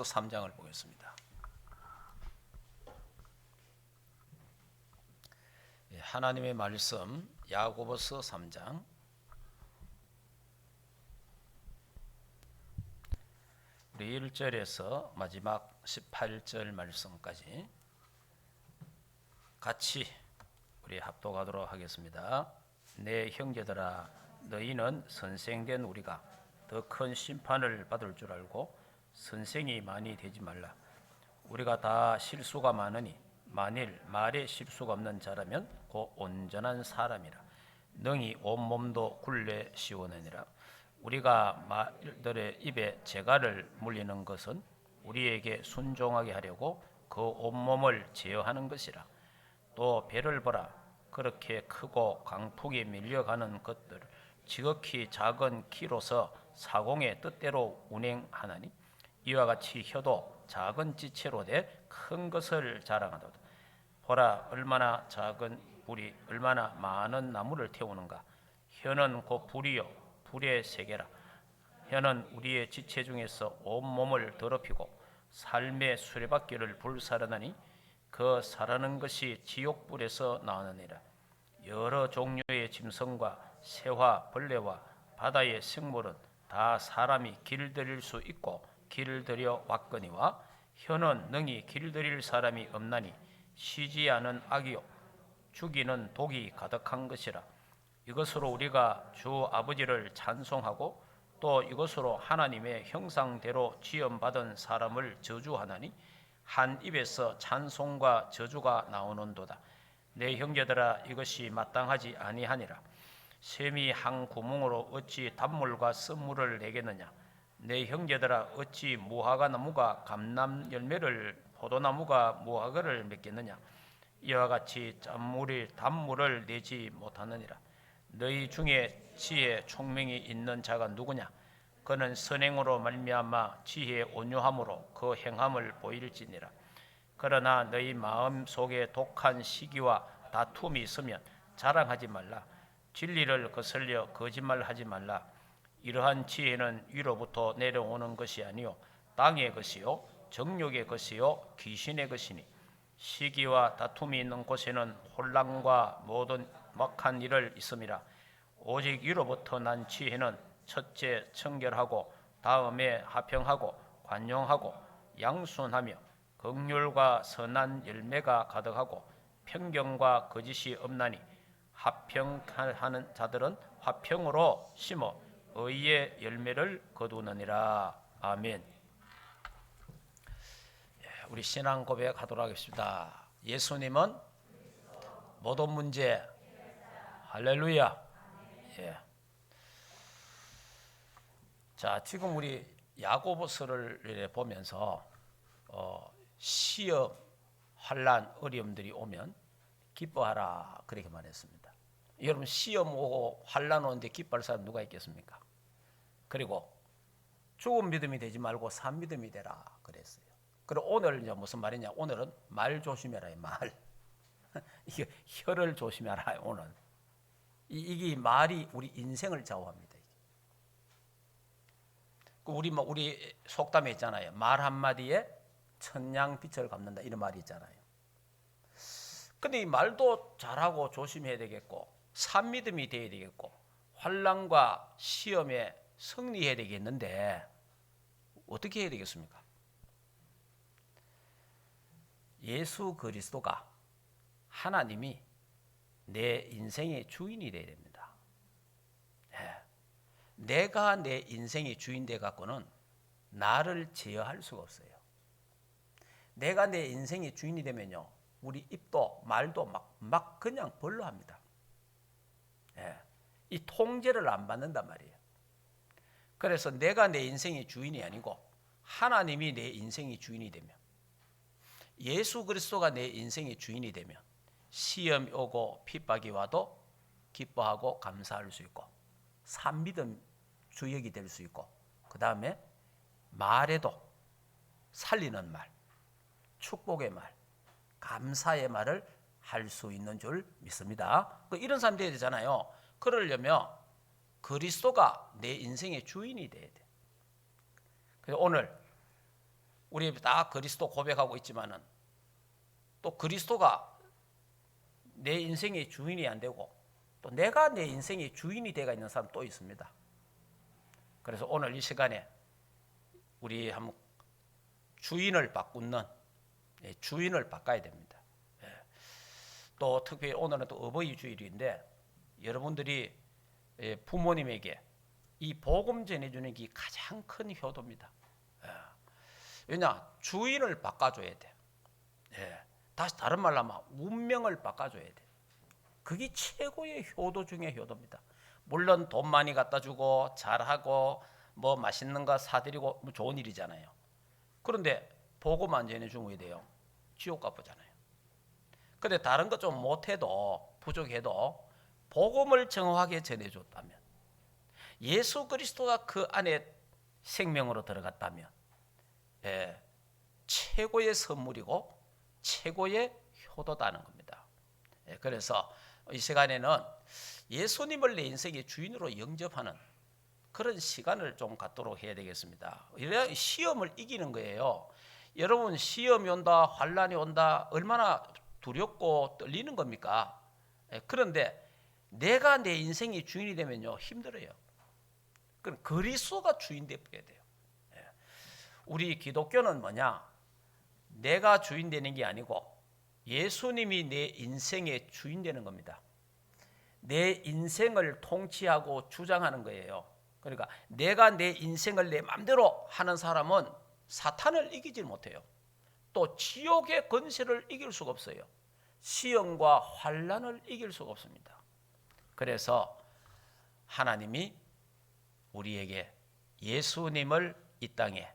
3장을 보겠습니다. 하나님의 말씀 야고보서 3장 우리 1절에서 마지막 18절 말씀까지 같이 우리 합독하도록 하겠습니다. 내 형제들아, 너희는 선생된 우리가 더 큰 심판을 받을 줄 알고 선생이 많이 되지 말라. 우리가 다 실수가 많으니 만일 말에 실수가 없는 자라면 곧 온전한 사람이라. 능히 온몸도 굴레 씌우느니라. 우리가 말들의 입에 재갈을 물리는 것은 우리에게 순종하게 하려고 그 온몸을 제어하는 것이라. 또 배를 보라. 그렇게 크고 강풍에 밀려가는 것들을 지극히 작은 키로서 사공의 뜻대로 운행하나니 이와 같이 혀도 작은 지체로 돼 큰 것을 자랑하도다. 보라, 얼마나 작은 불이 얼마나 많은 나무를 태우는가. 혀는 곧 불이요 불의 세계라. 혀는 우리의 지체 중에서 온몸을 더럽히고 삶의 수레바퀴를 불사르나니 그 사르는 것이 지옥불에서 나오느니라. 여러 종류의 짐승과 새와 벌레와 바다의 생물은 다 사람이 길들일 수 있고 길들여 왔거니와 혀는 능히 길들일 사람이 없나니 쉬지 않은 악이요 죽이는 독이 가득한 것이라. 이것으로 우리가 주 아버지를 찬송하고 또 이것으로 하나님의 형상대로 지음받은 사람을 저주하나니 한 입에서 찬송과 저주가 나오는도다. 내 형제들아, 이것이 마땅하지 아니하니라. 샘이 한 구멍으로 어찌 단물과 쓴물을 내겠느냐. 내 형제들아, 어찌 무화과 나무가 감람 열매를 포도나무가 무화과를 맺겠느냐. 이와 같이 짠물이 단물을 내지 못하느니라. 너희 중에 지혜 총명이 있는 자가 누구냐. 그는 선행으로 말미암아 지혜의 온유함으로 그 행함을 보일지니라. 그러나 너희 마음 속에 독한 시기와 다툼이 있으면 자랑하지 말라. 진리를 거슬려 거짓말하지 말라. 이러한 지혜는 위로부터 내려오는 것이 아니요 땅의 것이요 정욕의 것이요 귀신의 것이니 시기와 다툼이 있는 곳에는 혼란과 모든 막한 일을 있음이라. 오직 위로부터 난 지혜는 첫째 청결하고 다음에 화평하고 관용하고 양순하며 긍휼과 선한 열매가 가득하고 편견과 거짓이 없나니 화평하는 자들은 화평으로 심어 의의 열매를 거두느니라. 아멘. 우리 신앙 고백하도록 하겠습니다. 예수님은 모든 문제. 할렐루야. 예. 자, 지금 우리 야고보서를 보면서 시험, 환난, 어려움들이 오면 기뻐하라 그렇게 말했습니다. 여러분, 시험 오고 환난 오는데 기뻐할 사람 누가 있겠습니까? 그리고 죽은 믿음이 되지 말고 산 믿음이 되라 그랬어요. 그리고 오늘 이제 무슨 말이냐? 오늘은 말 조심해라. 말. 이게 혀를 조심해라. 오늘 이게 말이 우리 인생을 좌우합니다. 우리 속담에 있잖아요. 말 한마디에 천냥 빛을 갚는다 이런 말이 있잖아요. 근데 이 말도 잘하고 조심해야 되겠고 산 믿음이 돼야 되겠고 환난과 시험에 승리해야 되겠는데 어떻게 해야 되겠습니까? 예수 그리스도가 하나님이 내 인생의 주인이 되어야 됩니다. 내가 내 인생의 주인 돼 갖고는 나를 제어할 수가 없어요. 내가 내 인생의 주인이 되면요, 우리 입도 말도 막 그냥 벌로 합니다. 이 통제를 안 받는단 말이에요. 그래서 내가 내 인생의 주인이 아니고 하나님이 내 인생의 주인이 되면, 예수 그리스도가 내 인생의 주인이 되면 시험이 오고 핍박이 와도 기뻐하고 감사할 수 있고 산 믿음 주역이 될 수 있고, 그 다음에 말에도 살리는 말, 축복의 말, 감사의 말을 할 수 있는 줄 믿습니다. 이런 사람이 되어야 되잖아요. 그러려면 그리스도가 내 인생의 주인이 돼야 돼. 그래서 오늘 우리 다 그리스도 고백하고 있지만은 또 그리스도가 내 인생의 주인이 안 되고 또 내가 내 인생의 주인이 되어 있는 사람 또 있습니다. 그래서 오늘 이 시간에 우리 한번 주인을 바꾸는 주인을 바꿔야 됩니다. 또 특별히 오늘은 또 어버이 주일인데 여러분들이 부모님에게 이 복음 전해주는 게 가장 큰 효도입니다. 왜냐? 주인을 바꿔줘야 돼. 다시 다른 말로 하면 운명을 바꿔줘야 돼. 그게 최고의 효도 중에 효도입니다. 물론 돈 많이 갖다 주고 잘하고 뭐 맛있는 거 사드리고 뭐 좋은 일이잖아요. 그런데 복음 안 전해주면 왜 돼요? 지옥 가보잖아요. 근데 다른 거 좀 못해도 부족해도 복음을 정확하게 전해줬다면, 예수 그리스도가 그 안에 생명으로 들어갔다면 최고의 선물이고 최고의 효도다는 겁니다. 그래서 이 시간에는 예수님을 내 인생의 주인으로 영접하는 그런 시간을 좀 갖도록 해야 되겠습니다. 이래야 시험을 이기는 거예요. 여러분, 시험이 온다, 환난이 온다, 얼마나 두렵고 떨리는 겁니까? 그런데 내가 내 인생의 주인이 되면요, 힘들어요. 그럼 그리스도가 주인 되어야 돼요. 우리 기독교는 뭐냐? 내가 주인 되는 게 아니고 예수님이 내 인생의 주인 되는 겁니다. 내 인생을 통치하고 주장하는 거예요. 그러니까 내가 내 인생을 내 마음대로 하는 사람은 사탄을 이기지 못해요. 또 지옥의 권세를 이길 수가 없어요. 시험과 환난을 이길 수가 없습니다. 그래서 하나님이 우리에게 예수님을 이 땅에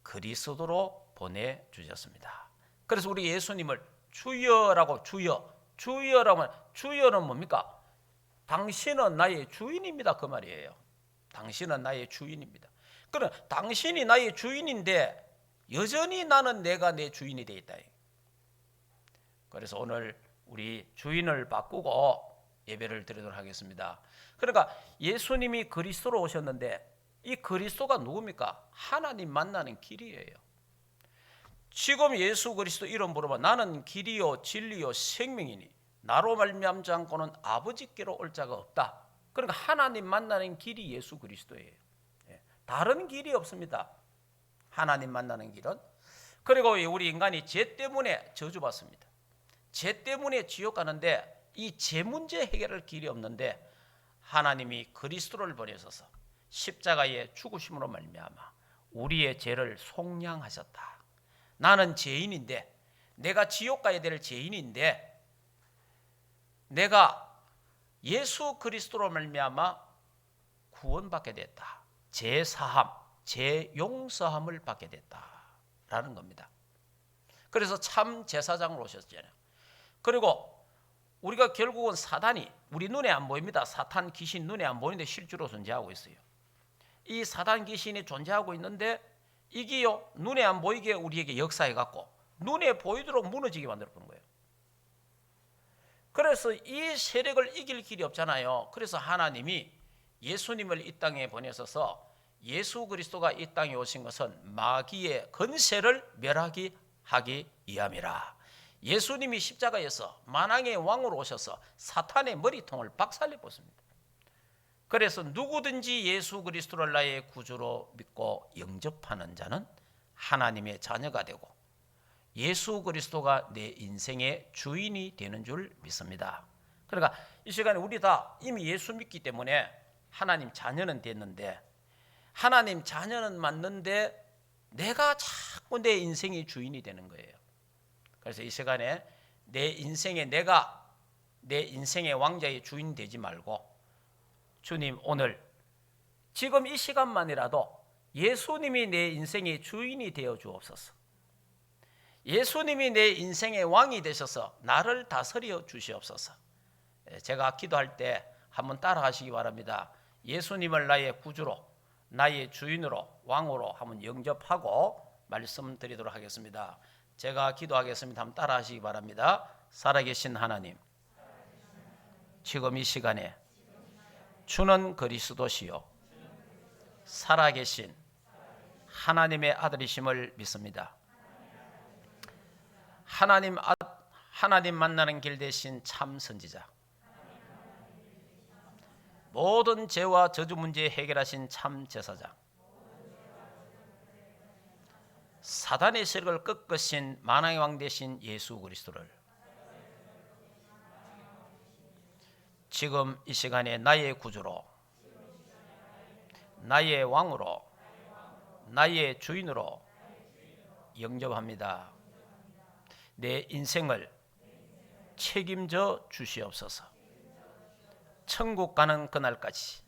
그리스도로 보내주셨습니다. 그래서 우리 예수님을 주여라고, 주여라고, 주여는 뭡니까? 당신은 나의 주인입니다, 그 말이에요. 당신은 나의 주인입니다. 그럼 당신이 나의 주인인데 여전히 나는 내가 내 주인이 되어 있다. 그래서 오늘 우리 주인을 바꾸고 예배를 드리도록 하겠습니다. 그러니까 예수님이 그리스도로 오셨는데 이 그리스도가 누굽니까? 하나님 만나는 길이에요. 지금 예수 그리스도 이름 부르면 나는 길이요 진리요 생명이니 나로 말미암지 않고는 아버지께로 올 자가 없다. 그러니까 하나님 만나는 길이 예수 그리스도예요. 다른 길이 없습니다. 하나님 만나는 길은. 그리고 우리 인간이 죄 때문에 저주받습니다. 죄 때문에 지옥 가는데 이 죄 문제 해결할 길이 없는데 하나님이 그리스도를 보내셔서 십자가의 죽으심으로 말미암아 우리의 죄를 속량하셨다. 나는 죄인인데, 내가 지옥 가야 될 죄인인데 내가 예수 그리스도로 말미암아 구원받게 됐다. 죄 사함, 죄 용서함을 받게 됐다라는 겁니다. 그래서 참 제사장으로 오셨잖아요. 그리고 우리가 결국은 사단이 우리 눈에 안 보입니다. 사탄 귀신 눈에 안 보이는데 실제로 존재하고 있어요. 이 사단 귀신이 존재하고 있는데 이게요, 눈에 안 보이게 우리에게 역사해 갖고 눈에 보이도록 무너지게 만들어 보는 거예요. 그래서 이 세력을 이길 길이 없잖아요. 그래서 하나님이 예수님을 이 땅에 보내셔서 예수 그리스도가 이 땅에 오신 것은 마귀의 권세를 멸하기 하기 위함이라. 예수님이 십자가에서 만왕의 왕으로 오셔서 사탄의 머리통을 박살내 보습니다. 그래서 누구든지 예수 그리스도를 나의 구주로 믿고 영접하는 자는 하나님의 자녀가 되고 예수 그리스도가 내 인생의 주인이 되는 줄 믿습니다. 그러니까 이 시간에 우리 다 이미 예수 믿기 때문에 하나님 자녀는 됐는데, 하나님 자녀는 맞는데 내가 자꾸 내 인생의 주인이 되는 거예요. 그래서 이 시간에 내 인생에 내가 내 인생의 왕자의 주인 되지 말고, 주님 오늘 지금 이 시간만이라도 예수님이 내 인생의 주인이 되어 주옵소서. 예수님이 내 인생의 왕이 되셔서 나를 다스려 주시옵소서. 제가 기도할 때 한번 따라 하시기 바랍니다. 예수님을 나의 구주로, 나의 주인으로, 왕으로 한번 영접하고 말씀드리도록 하겠습니다. 제가 기도하겠습니다. 한번 따라 하시기 바랍니다. 살아계신 하나님, 지금 이 시간에 주는 그리스도시요 살아계신 하나님의 아들이심을 믿습니다. 하나님 만나는 길 대신 참 선지자, 모든 죄와 저주 문제 해결하신 참 제사장, 사단의 세력을 꺾으신 만왕의 왕 되신 예수 그리스도를 지금 이 시간에 나의 구주로, 나의 왕으로, 나의 주인으로 영접합니다. 내 인생을 책임져 주시옵소서. 천국 가는 그날까지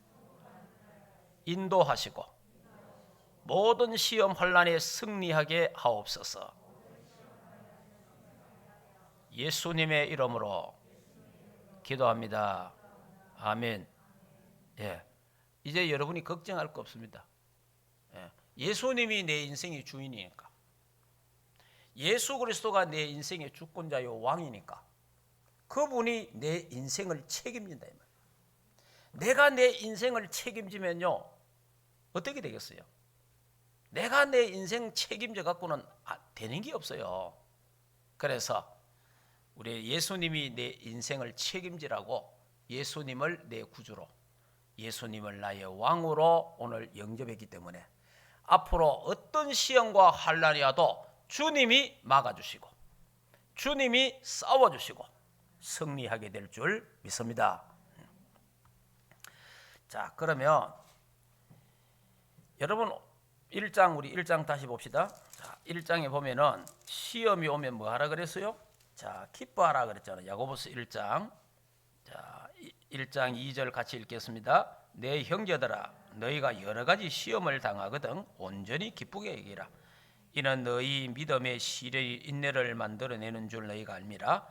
인도하시고 모든 시험 환난에 승리하게 하옵소서. 예수님의 이름으로 기도합니다. 아멘. 예, 이제 여러분이 걱정할 거 없습니다. 예, 예수님이 내 인생의 주인이니까, 예수 그리스도가 내 인생의 주권자요 왕이니까 그분이 내 인생을 책임진다 이 말이에요. 내가 내 인생을 책임지면요 어떻게 되겠어요? 내가 내 인생 책임져 갖고는 되는 게 없어요. 그래서 우리 예수님이 내 인생을 책임지라고 예수님을 내 구주로, 예수님을 나의 왕으로 오늘 영접했기 때문에 앞으로 어떤 시험과 환난이 와도 주님이 막아주시고 주님이 싸워주시고 승리하게 될 줄 믿습니다. 자, 그러면 여러분 우리 1장 다시 봅시다. 자, 1장에 보면은 시험이 오면 뭐 하라 그랬어요? 자, 기뻐하라 그랬잖아요. 야고보서 1장. 자, 1장 2절 같이 읽겠습니다. 내 형제들아, 너희가 여러 가지 시험을 당하거든 온전히 기쁘게 여기라. 이는 너희 믿음의 실의 인내를 만들어내는 줄 너희가 알미라.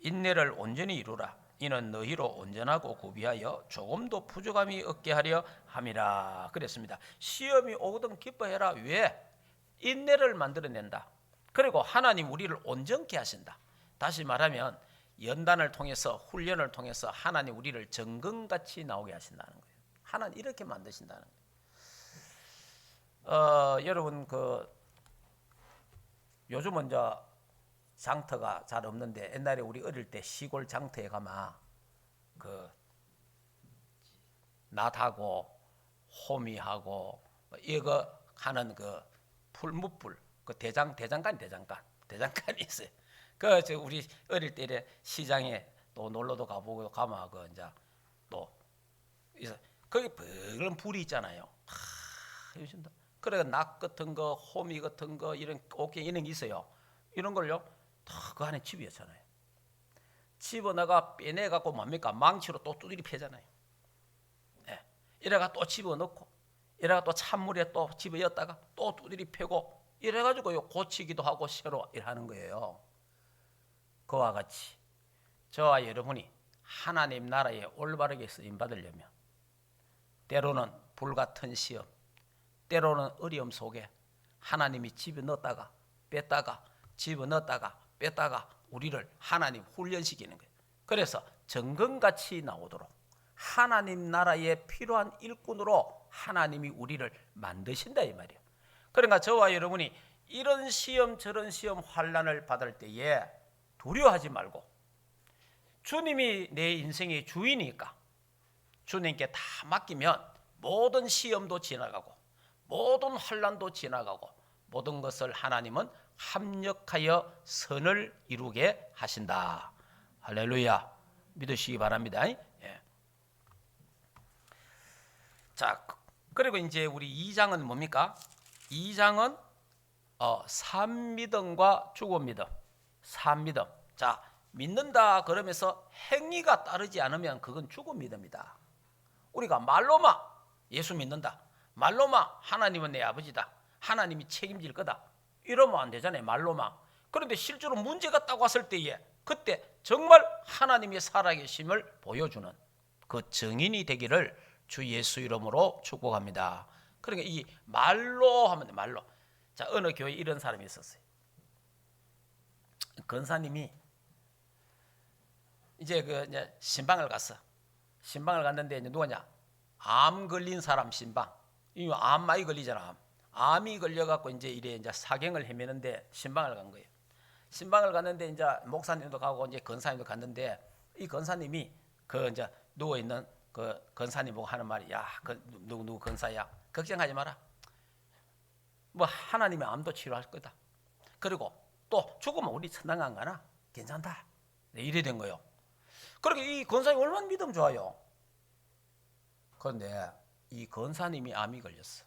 인내를 온전히 이루라. 이는 너희로 온전하고 구비하여 조금도 부족함이 없게 하려 함이라. 그랬습니다. 시험이 오거든 기뻐해라. 왜? 인내를 만들어낸다. 그리고 하나님 우리를 온전케 하신다. 다시 말하면 연단을 통해서, 훈련을 통해서 하나님 우리를 정금같이 나오게 하신다는 거예요. 하나님 이렇게 만드신다는 거예요. 여러분 요즘은 장터가 잘 없는데 옛날에 우리 어릴 때 시골 장터에 가면 낫하고 호미하고 이거 하는 풀무불 대장간이 있어요. 우리 어릴 때 시장에 또 놀러도 가보고 가면 거기 그런 불이 있잖아요. 그래 낙 같은 거, 호미 같은 거, 이런 옥경 이런 게 있어요. 이런 걸요 다 그 안에 집이었잖아요. 집어내가 빼내갖고 뭡니까? 망치로 또 두드리 패잖아요. 예. 이래가 또 집어넣고, 이래가 또 찬물에 또 집어였다가 또 두드리 패고, 이래가지고 고치기도 하고 새로 일하는 거예요. 그와 같이 저와 여러분이 하나님 나라에 올바르게 쓰임 받으려면 때로는 불같은 시험, 때로는 어려움 속에 하나님이 집어넣었다가 뺐다가 집어넣었다가 뺐다가 우리를 하나님 훈련시키는 거예요. 그래서 정금같이 나오도록 하나님 나라에 필요한 일꾼으로 하나님이 우리를 만드신다 이 말이에요. 그러니까 저와 여러분이 이런 시험 저런 시험 환난을 받을 때에 두려워하지 말고 주님이 내 인생의 주인이니까 주님께 다 맡기면 모든 시험도 지나가고 모든 환난도 지나가고 모든 것을 하나님은 합력하여 선을 이루게 하신다. 할렐루야. 믿으시기 바랍니다. 예. 자, 그리고 이제 우리 2장은 뭡니까? 2장은 산믿음과 죽음믿음. 산믿음. 자, 믿는다 그러면서 행위가 따르지 않으면 그건 죽음믿음이다. 우리가 말로만 예수 믿는다, 말로만 하나님은 내 아버지다, 하나님이 책임질 거다, 이러면 안 되잖아요. 말로만. 그런데 실제로 문제가 딱 왔을 때에 그때 정말 하나님의 살아계심을 보여주는 그 증인이 되기를 주 예수 이름으로 축복합니다. 그러니까 이 말로 하면 돼. 말로. 자, 어느 교회에 이런 사람이 있었어요. 권사님이 이제 신방을 갔어. 신방을 갔는데 이제 누구냐? 암 걸린 사람 신방. 이 암 많이 걸리잖아. 암이 걸려갖고 이제 사경을 헤매는데 신방을 간 거예요. 신방을 갔는데 이제 목사님도 가고 이제 권사님도 갔는데 이 권사님이 그 이제 누워 있는 그 권사님 보고 하는 말이 야, 그 누구 권사야? 걱정하지 마라. 뭐 하나님의 암도 치료할 거다. 그리고 또 죽으면 우리 천당 안 가나? 괜찮다. 네, 이래 된 거예요. 그렇게 이 권사님 얼마나 믿음 좋아요. 그런데 이 권사님이 암이 걸렸어.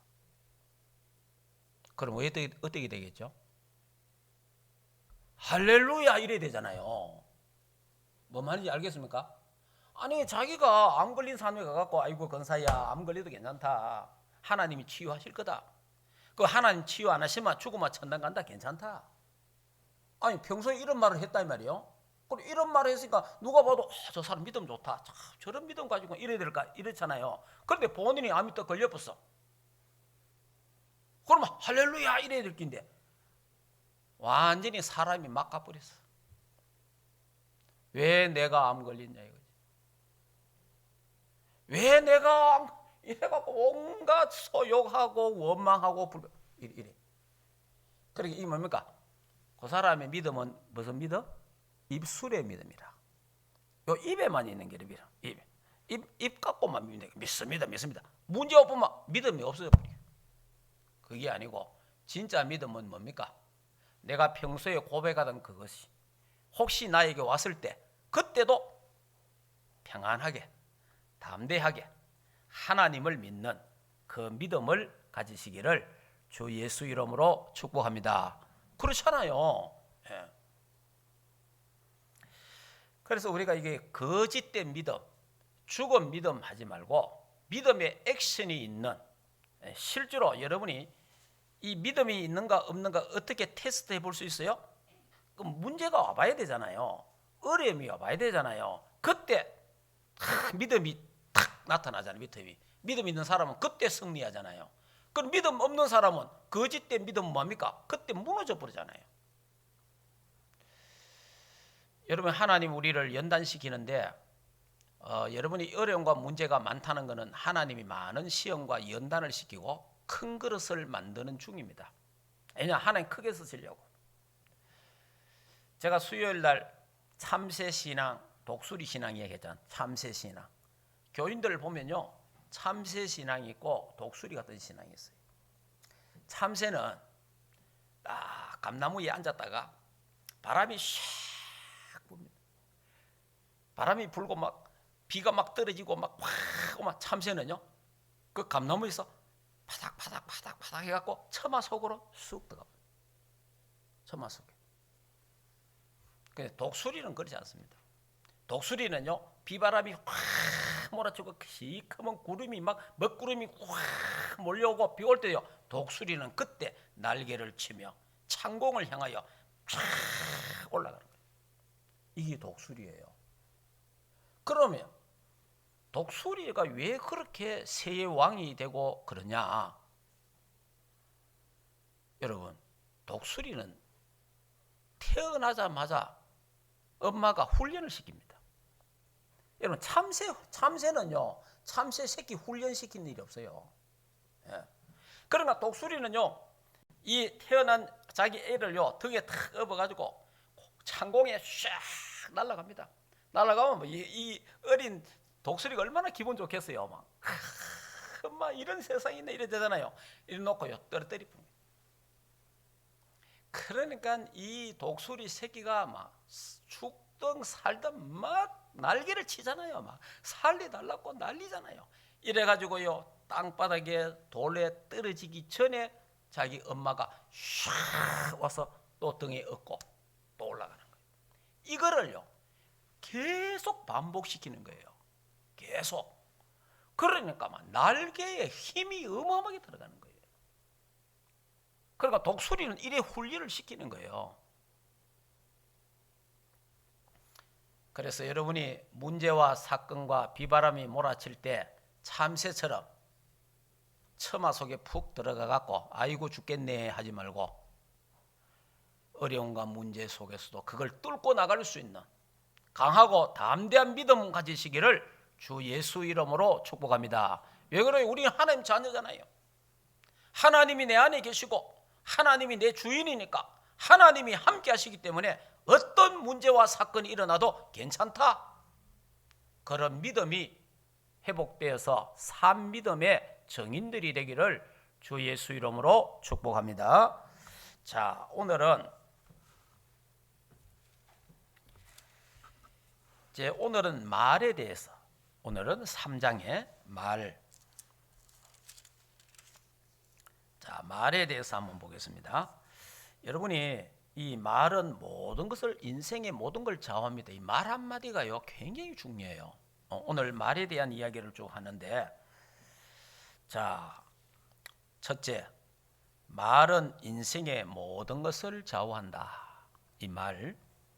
그럼 어떻게 되겠죠? 할렐루야 이래야 되잖아요. 뭔 말인지 알겠습니까? 아니 자기가 암 걸린 사람이 가갖고 아이고 권사야 암 걸려도 괜찮다. 하나님이 치유하실 거다. 그 하나님 치유 안 하시면 죽으면 천당 간다. 괜찮다. 아니 평소에 이런 말을 했다 이 말이에요. 그럼 이런 말을 했으니까 누가 봐도 저 사람 믿음 좋다. 저런 믿음 가지고 이래야 될까 이랬잖아요. 그런데 본인이 암이 또 걸려버렸어. 그러면 할렐루야 이래야 될 긴데 완전히 사람이 막 가버렸어. 왜 내가 암 걸렸냐 이거지. 왜 내가 이래갖고 온갖 소욕하고 원망하고 이래. 그러니까 이 뭡니까? 그 사람의 믿음은 무슨 믿음? 입술의 믿음이라. 요 입에만 있는 게 믿음. 입 갖고만 믿습니다. 문제 없으면 믿음이 없어져 버려. 그게 아니고 진짜 믿음은 뭡니까? 내가 평소에 고백하던 그것이 혹시 나에게 왔을 때 그때도 평안하게 담대하게 하나님을 믿는 그 믿음을 가지시기를 주 예수 이름으로 축복합니다. 그렇잖아요. 예. 그래서 우리가 이게 거짓된 믿음, 죽은 믿음 하지 말고 믿음의 액션이 있는, 실제로 여러분이 이 믿음이 있는가 없는가 어떻게 테스트해 볼 수 있어요? 그럼 문제가 와봐야 되잖아요. 어려움이 와봐야 되잖아요. 그때 믿음이 탁 나타나잖아요. 믿음 있는 사람은 그때 승리하잖아요. 그럼 믿음 없는 사람은 거짓된 믿음은 뭡니까? 그때 무너져 버리잖아요. 여러분 하나님 우리를 연단시키는데 여러분이 어려움과 문제가 많다는 것은 하나님이 많은 시험과 연단을 시키고 큰 그릇을 만드는 중입니다. 왜냐 하나님 크게 쓰시려고. 제가 수요일 날 참새신앙, 독수리신앙 얘기했잖아요. 참새신앙. 교인들을 보면요. 참새신앙이 있고 독수리 같은 신앙이 있어요. 참새는 감나무 위에 앉았다가 바람이 샥 붑니다. 바람이 불고 막 비가 막 떨어지고 막 확 오면 참새는요. 그 감나무에서 파닥 해갖고 처마 속으로 쑥 들어갑니다. 처마 속에. 근데 독수리는 그렇지 않습니다. 독수리는요 비바람이 확 몰아치고 시커먼 구름이 막 먹구름이 확 몰려오고 비 올 때요 독수리는 그때 날개를 치며 창공을 향하여 쫙 올라가는 거예요. 이게 독수리예요. 그러면 독수리가 왜 그렇게 새의 왕이 되고 그러냐? 여러분 독수리는 태어나자마자 엄마가 훈련을 시킵니다. 여러분 참새는요 참새 새끼 훈련시킨 일이 없어요. 예. 그러나 독수리는요 이 태어난 자기 애를요 등에 탁 업어가지고 창공에 샥 날아갑니다. 날아가면 이 어린 독수리가 얼마나 기분 좋겠어요. 막 엄마 이런 세상이 있네 이래 되잖아요. 이래 놓고요 떨어뜨리 봅니다. 그러니까 이 독수리 새끼가 막 죽든 살든 막 날개를 치잖아요. 막 살리달라고 난리잖아요. 이래가지고요 땅바닥에 돌에 떨어지기 전에 자기 엄마가 샥 와서 또 등에 업고 또 올라가는 거예요. 이거를요 계속 반복시키는 거예요. 계속. 그러니까 막 날개에 힘이 어마어마하게 들어가는 거예요. 그러니까 독수리는 이래 훈련을 시키는 거예요. 그래서 여러분이 문제와 사건과 비바람이 몰아칠 때 참새처럼 처마 속에 푹 들어가 갖고 아이고 죽겠네 하지 말고 어려움과 문제 속에서도 그걸 뚫고 나갈 수 있는 강하고 담대한 믿음 가지시기를 주 예수 이름으로 축복합니다. 왜 그래요? 우리는 하나님 자녀잖아요. 하나님이 내 안에 계시고 하나님이 내 주인이니까 하나님이 함께 하시기 때문에 어떤 문제와 사건이 일어나도 괜찮다. 그런 믿음이 회복되어서 산 믿음의 증인들이 되기를 주 예수 이름으로 축복합니다. 자, 오늘은 말에 대해서, 오늘은 3장의 말. 자, 말에 대해서 한번 보겠습니다. 여러분이 이 말은 모든 것을, 인생의 모든 걸 좌우합니다. 이 말 한마디가요 굉장히 중요해요. 오늘 말에 대한 이야기를 쭉 하는데, 자, 첫째, 말은 인생의 모든 것을 좌우한다. 이 말.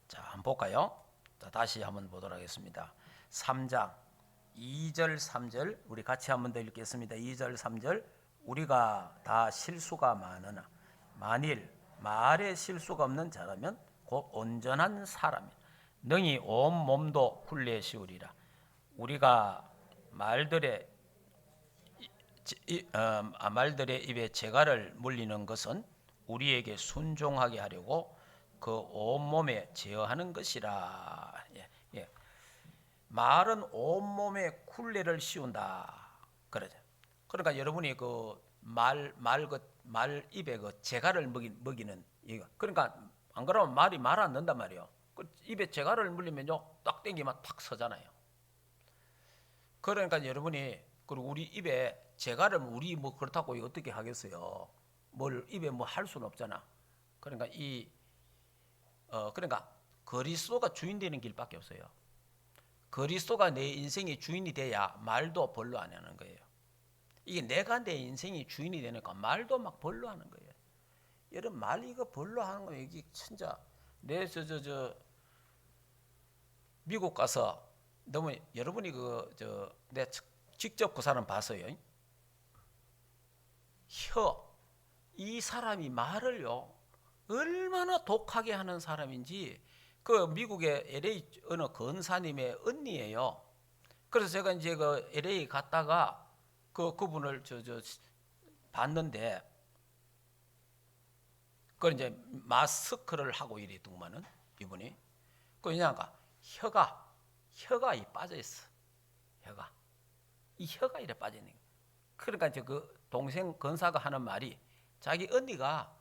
자, 한번 볼까요? 자, 다시 한번 보도록 하겠습니다. 3장 2절 3절 우리 같이 한번 더 읽겠습니다. 2절 3절 우리가 다 실수가 많으나 만일 말에 실수가 없는 자라면 곧 온전한 사람이라 능히 온 몸도 굴레 씌우리라. 우리가 말들의 입에 재갈을 물리는 것은 우리에게 순종하게 하려고 그 온몸에 제어하는 것이라. 말은 온몸에 굴레를 씌운다. 그러죠. 그러니까 여러분이 그 말 입에 그 재갈을 먹이는 이거. 그러니까 안 그러면 말이 말 안 는단 말이에요. 그 입에 재갈을 물리면요 딱 당기면 탁 서잖아요. 그러니까 여러분이 그리고 우리 입에 재갈을 우리 뭐 그렇다고 어떻게 하겠어요? 뭘 입에 뭐 할 수는 없잖아. 그러니까 그러니까 그리스도가 주인 되는 길밖에 없어요. 그리스도가 내 인생의 주인이 돼야 말도 벌로 안 하는 거예요. 이게 내가 내 인생의 주인이 되니까 말도 막 벌로 하는 거예요. 여러분 말 이거 벌로 하는 거 이게 진짜 내 미국 가서 너무 여러분이 내 직접 그 사람 봤어요. 이 사람이 말을요 얼마나 독하게 하는 사람인지. 그 미국의 LA 어느 권사님의 언니예요. 그래서 제가 이제 그 LA 갔다가 그분을 봤는데, 그 이제 마스크를 하고 이랬더만은 이분이 그냐가 혀가 이 빠져 있어. 혀가 이래 빠져 있는. 그러니까 이제 그 동생 권사가 하는 말이 자기 언니가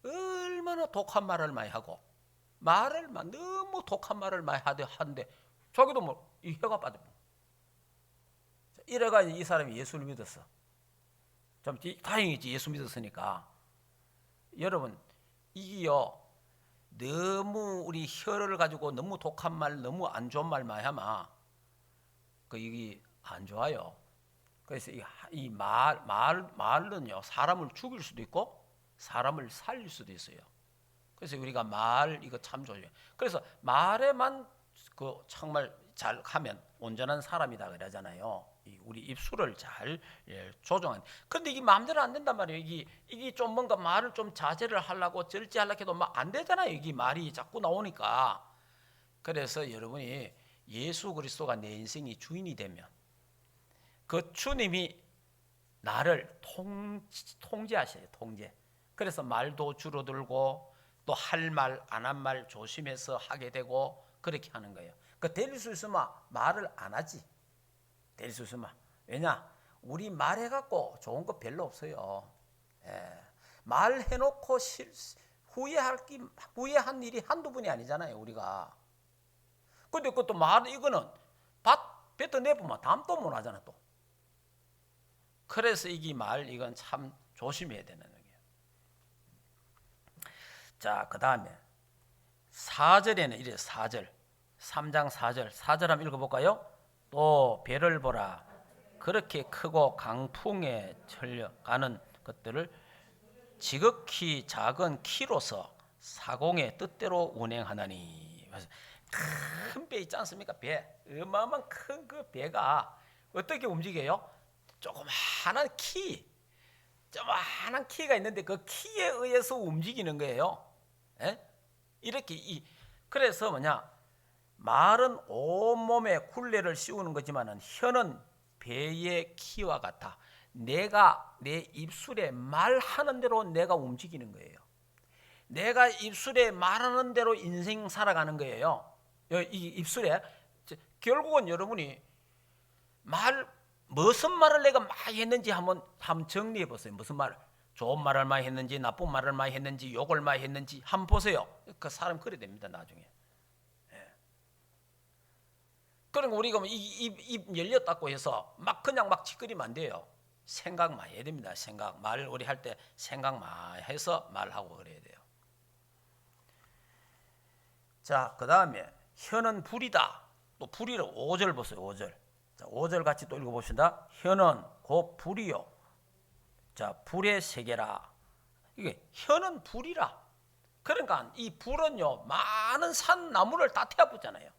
얼마나 독한 말을 많이 하고 말을 너무 독한 말을 많이 하는데 자기도 뭐 이 혀가 빠져. 이래가 이 사람이 예수를 믿었어. 좀 다행이지 예수 믿었으니까. 여러분 이게요 너무 우리 혀를 가지고 너무 독한 말, 너무 안 좋은 말 많이 하면 이게 안 좋아요. 그래서 이 말은요 사람을 죽일 수도 있고 사람을 살릴 수도 있어요. 그래서 우리가 말 이거 참 조심해. 그래서 말에만 정말 잘 하면 온전한 사람이다 그러잖아요. 우리 입술을 잘 조정한. 근데 이게 마음대로 안 된단 말이에요. 이게 좀 뭔가 말을 좀 자제를 하려고 절제하려고 해도 막 안 되잖아요. 이게 말이 자꾸 나오니까. 그래서 여러분이 예수 그리스도가 내 인생의 주인이 되면 그 주님이 나를 통제하셔요. 통제. 그래서 말도 줄어들고 또 할 말, 안 한 말 조심해서 하게 되고 그렇게 하는 거예요. 될 수 있으면 말을 안 하지. 될 수 있으면. 왜냐? 우리 말해갖고 좋은 거 별로 없어요. 말해놓고 후회한 일이 한두 번이 아니잖아요. 우리가. 근데 그것도 이거는 뱉어내보면 다음 또 못 하잖아 또. 그래서 이건 참 조심해야 되는 거예요. 자, 그 다음에 4절에는 이래 4절 3장 4절 한번 읽어볼까요? 또 배를 보라 그렇게 크고 강풍에 철려가는 것들을 지극히 작은 키로서 사공의 뜻대로 운행하나니. 큰 배 있지 않습니까? 배 어마어마한 큰 그 배가 어떻게 움직여요? 조그마한 키가 있는데 그 키에 의해서 움직이는 거예요. 이렇게 그래서 말은 온몸에 굴레를 씌우는 거지만은 혀는 배의 키와 같아. 내가 내 입술에 말하는 대로 내가 움직이는 거예요. 내가 입술에 말하는 대로 인생 살아가는 거예요. 이 입술에 결국은 여러분이 무슨 말을 내가 많이 했는지 한번 정리해 보세요. 무슨 말, 좋은 말을 많이 했는지 나쁜 말을 많이 했는지 욕을 많이 했는지 한번 보세요. 그 사람 그래 됩니다 나중에. 그러니까 우리가 입 열렸다고 해서 그냥 짓거리면 안 돼요. 생각 많이 해야 됩니다. 말 우리 할 때 생각 많이 해서 말하고 그래야 돼요. 자, 그 다음에 혀는 불이다. 또 불이를 5절 보세요. 5절. 자, 5절 같이 또 읽어봅시다. 혀는 곧 불이요. 자, 불의 세계라. 이게 혀는 불이라. 그러니까 이 불은요, 많은 산 나무를 다 태워보잖아요.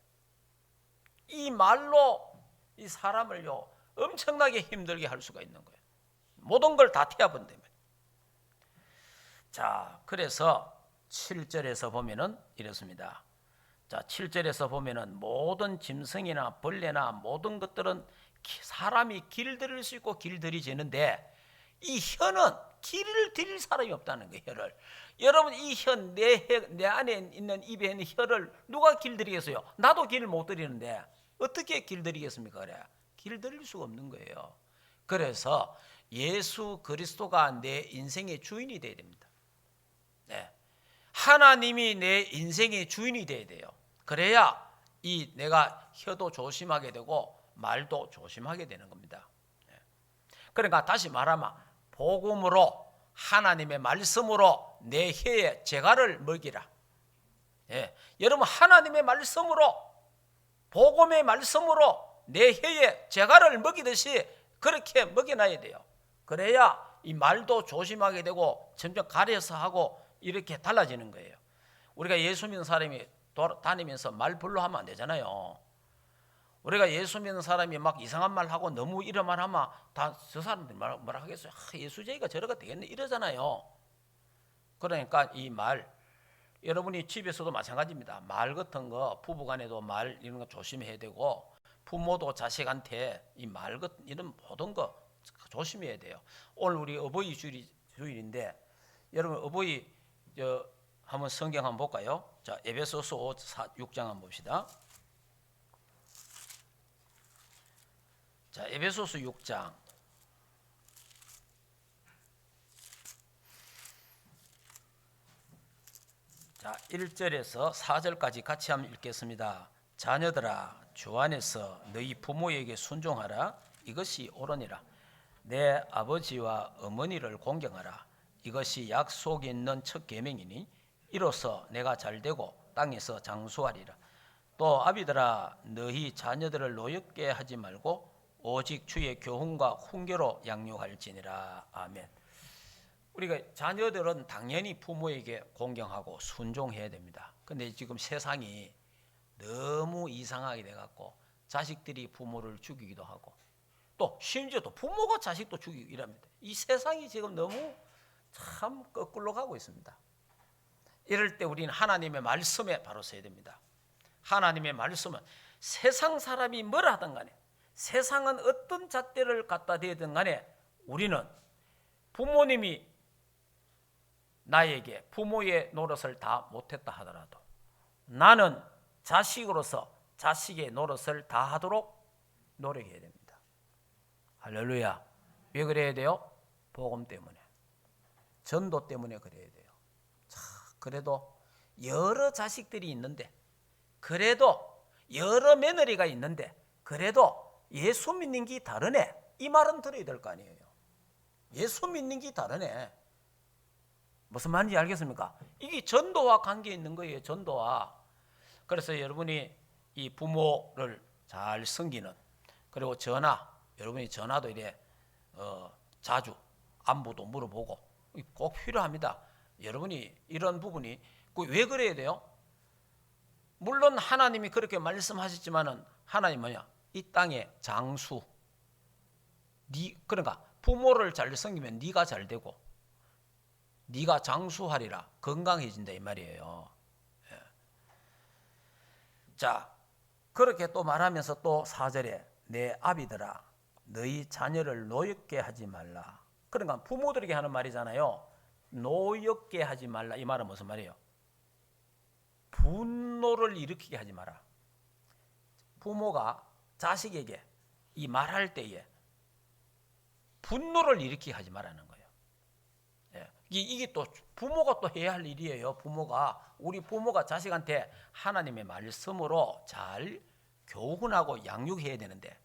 이 말로 이 사람을요, 엄청나게 힘들게 할 수가 있는 거예요. 모든 걸 다 태워본다면. 자, 그래서 7절에서 보면은 이렇습니다. 자, 7절에서 보면은 모든 짐승이나 벌레나 모든 것들은 사람이 길들일 수 있고 길들이지는데 이 혀는 길을 들일 사람이 없다는 거예요. 혀를. 여러분 이 혀, 내 안에 있는 입에 있는 혀를 누가 길들이겠어요? 나도 길 못 들이는데 어떻게 길들이겠습니까? 그래. 길들일 수가 없는 거예요. 그래서 예수 그리스도가 내 인생의 주인이 되어야 됩니다. 네. 하나님이 내 인생의 주인이 되어야 돼요. 그래야 내가 혀도 조심하게 되고 말도 조심하게 되는 겁니다. 그러니까 다시 말하면 복음으로 하나님의 말씀으로 내 혀에 재갈을 먹이라. 여러분 하나님의 말씀으로 복음의 말씀으로 내 혀에 재갈을 먹이듯이 그렇게 먹여놔야 돼요. 그래야 이 말도 조심하게 되고 점점 가려서 하고 이렇게 달라지는 거예요. 우리가 예수 믿는 사람이 다니면서 말 별로 하면 안 되잖아요. 우리가 예수 믿는 사람이 이상한 말 하고 너무 이런 말 하면 다 저 사람들이 뭐라 하겠어요? 예수쟁이가 저러가 되겠네 이러잖아요. 그러니까 이 말, 여러분이 집에서도 마찬가지입니다. 말 같은 거 부부간에도 말 이런 거 조심해야 되고 부모도 자식한테 이 말 같은 이런 모든 거 조심해야 돼요. 오늘 우리 어버이 주일인데 여러분 어버이 한번 성경 한번 볼까요? 자, 에베소서 6장 한번 봅시다. 자, 에베소서 6장. 자, 1절에서 4절까지 같이 한번 읽겠습니다. 자녀들아, 주 안에서 너희 부모에게 순종하라. 이것이 옳으니라. 내 아버지와 어머니를 공경하라. 이것이 약속이 있는 첫 계명이니 이로써 내가 잘되고 땅에서 장수하리라. 또 아비들아, 너희 자녀들을 노엽게 하지 말고 오직 주의 교훈과 훈계로 양육할지니라. 아멘. 우리가 자녀들은 당연히 부모에게 공경하고 순종해야 됩니다. 근데 지금 세상이 너무 이상하게 돼갖고 자식들이 부모를 죽이기도 하고 또 심지어 또 부모가 자식도 죽이고 이랍니다. 이 세상이 지금 너무 참 거꾸로 가고 있습니다. 이럴 때 우리는 하나님의 말씀에 바로 서야 됩니다. 하나님의 말씀은 세상 사람이 뭐라 하든 간에 세상은 어떤 잣대를 갖다 대든 간에 우리는 부모님이 나에게 부모의 노릇을 다 못했다 하더라도 나는 자식으로서 자식의 노릇을 다 하도록 노력해야 됩니다. 할렐루야. 왜 그래야 돼요? 복음 때문에, 전도 때문에 그래야 돼요. 그래도 여러 자식들이 있는데, 그래도 여러 며느리가 있는데, 그래도 예수 믿는 게 다르네, 이 말은 들어야 될 거 아니에요. 예수 믿는 게 다르네. 무슨 말인지 알겠습니까? 이게 전도와 관계 있는 거예요. 전도와. 그래서 여러분이 이 부모를 잘 섬기는, 그리고 여러분이 전화도 이래 자주 안부도 물어보고 꼭 필요합니다. 여러분이 이런 부분이 왜 그래야 돼요? 물론 하나님이 그렇게 말씀하셨지만은 하나님 뭐냐? 이 땅의 장수. 그러니까 부모를 잘 섬기면 네가 잘 되고 네가 장수하리라, 건강해진다 이 말이에요. 자, 그렇게 또 말하면서 또 4절에 내 아비들아, 너희 자녀를 노엽게 하지 말라. 그러니까 부모들에게 하는 말이잖아요. 노엽게 하지 말라. 이 말은 무슨 말이에요? 분노를 일으키게 하지 마라. 부모가 자식에게 이 말할 때에 분노를 일으키게 하지 말라는 거예요. 예. 이게 또 부모가 또 해야 할 일이에요. 우리 부모가 자식한테 하나님의 말씀으로 잘 교훈하고 양육해야 되는데,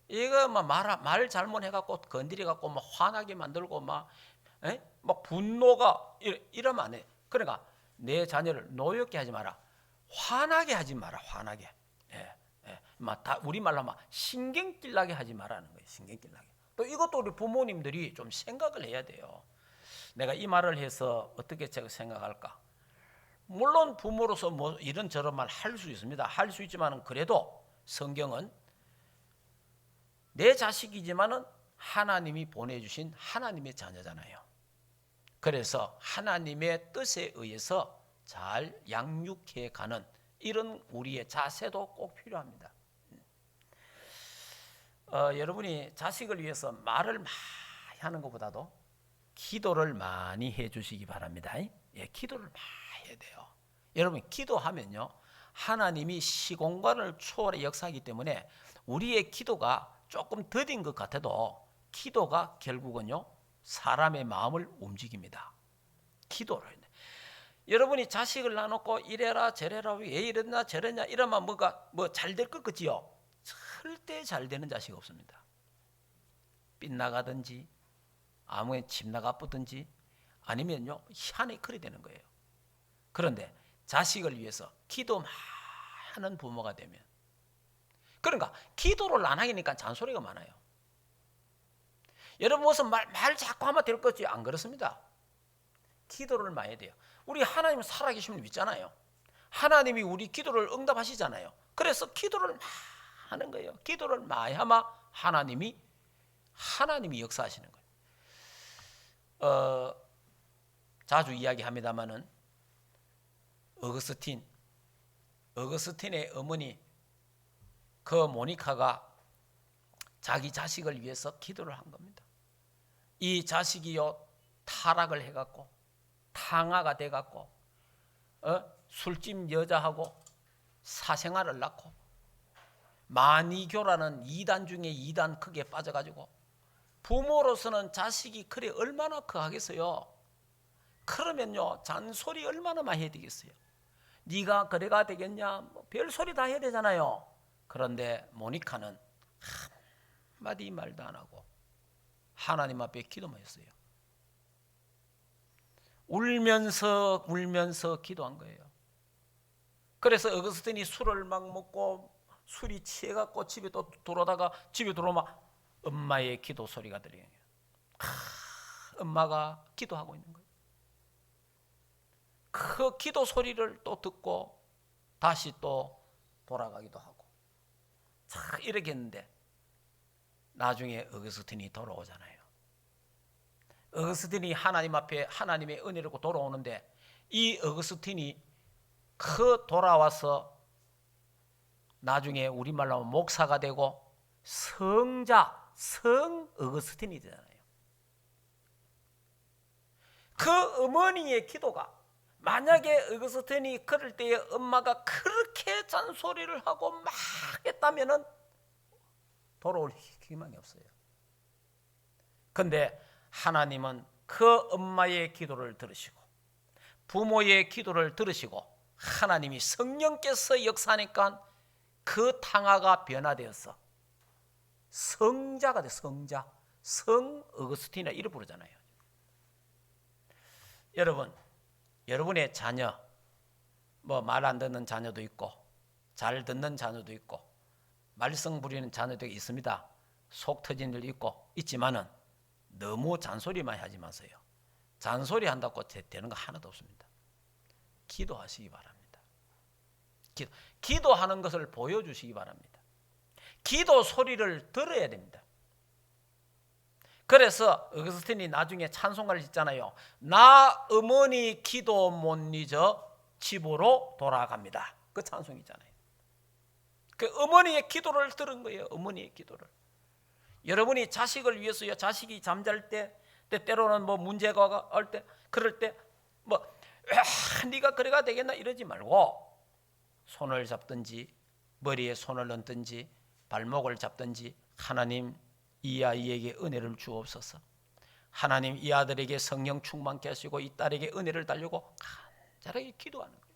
이거 말 잘못해갖고 건드려갖고 화나게 만들고 막 분노가 이러면 안 해. 그러니까 내 자녀를 노엽게 하지 마라. 화나게 하지 마라. 화나게. 우리말로 신경질 나게 하지 말라는 거예요. 신경질 나게. 또 이것도 우리 부모님들이 좀 생각을 해야 돼요. 내가 이 말을 해서 어떻게 제가 생각할까? 물론 부모로서 이런저런 말 할 수 있습니다. 할 수 있지만 그래도 성경은 내 자식이지만은 하나님이 보내주신 하나님의 자녀잖아요. 그래서 하나님의 뜻에 의해서 잘 양육해 가는 이런 우리의 자세도 꼭 필요합니다. 여러분이 자식을 위해서 말을 많이 하는 것보다도 기도를 많이 해주시기 바랍니다. 예, 기도를 많이 해야 돼요. 여러분 기도하면요, 하나님이 시공간을 초월해 역사하기 때문에 우리의 기도가 조금 더딘 것 같아도 기도가 결국은요 사람의 마음을 움직입니다. 기도를. 여러분이 자식을 놔놓고 이래라 저래라 왜 이랬나 저랬냐 이러면 잘 될 것 같지요? 절대 잘 되는 자식 없습니다. 빗나가든지 아무에 집 나가쁘든지 아니면요 희한히 그리 되는 거예요. 그런데 자식을 위해서 기도 많은 부모가 되면, 그러니까 기도를 안 하니까 잔소리가 많아요. 여러분 무슨 말 자꾸 하면 될 거지? 안 그렇습니다. 기도를 많이 해야 돼요. 우리 하나님 살아계심을 믿잖아요. 하나님이 우리 기도를 응답하시잖아요. 그래서 기도를 많이 하는 거예요. 기도를 많이 하면 하나님이 역사하시는 거예요. 자주 이야기합니다마는 어거스틴의 어머니 그 모니카가 자기 자식을 위해서 기도를 한 겁니다. 이 자식이요 타락을 해갖고 탕아가 돼갖고 술집 여자하고 사생활을 낳고 마니교라는 2단 중에 2단 크게 빠져가지고 부모로서는 자식이 그래 얼마나 커하겠어요. 그러면요 잔소리 얼마나 많이 해야 되겠어요. 네가 그래가 되겠냐 별소리 다 해야 되잖아요. 그런데 모니카는 한마디 말도 안 하고 하나님 앞에 기도만 했어요. 울면서 기도한 거예요. 그래서 어거스틴이 술을 막 먹고 술이 취해갖고 집에 또 돌아다가 집에 들어오면 엄마의 기도 소리가 들려요. 엄마가 기도하고 있는 거예요. 그 기도 소리를 또 듣고 다시 또 돌아가기도 하고 이렇게 했는데 나중에 어거스틴이 돌아오잖아요. 어거스틴이 하나님 앞에 하나님의 은혜를 받고 돌아오는데 이 어거스틴이 돌아와서 나중에 우리말로 하면 목사가 되고 성 어거스틴이 되잖아요. 그 어머니의 기도가 만약에 어거스틴이 그럴 때에 엄마가 그렇게 잔소리를 하고 막 했다면은 돌아올 희망이 없어요. 그런데 하나님은 그 엄마의 기도를 들으시고 부모의 기도를 들으시고 하나님이 성령께서 역사하니까 그 탕아가 변화되어서 성자가 돼. 성 어거스틴이라 이름 부르잖아요. 여러분의 자녀 말 안 듣는 자녀도 있고 잘 듣는 자녀도 있고 말썽 부리는 자녀도 있습니다. 속 터진 일도 있지만은 너무 잔소리만 하지 마세요. 잔소리 한다고 되는 거 하나도 없습니다. 기도하시기 바랍니다. 기도하는 것을 보여주시기 바랍니다. 기도 소리를 들어야 됩니다. 그래서 어거스틴이 나중에 찬송가를 짓잖아요. 나 어머니 기도 못 잊어 집으로 돌아갑니다. 그 찬송이 있잖아요. 그 어머니의 기도를 들은 거예요. 어머니의 기도를. 여러분이 자식을 위해서요. 자식이 잠잘 때 때로는 뭐 문제가 올 때 그럴 때 뭐 네가 그래가 되겠나 이러지 말고 손을 잡든지 머리에 손을 얹든지 발목을 잡든지 하나님 이 아이에게 은혜를 주옵소서. 하나님 이 아들에게 성령 충만케 하시고 이 딸에게 은혜를 달라고 간절하게 기도하는 거예요.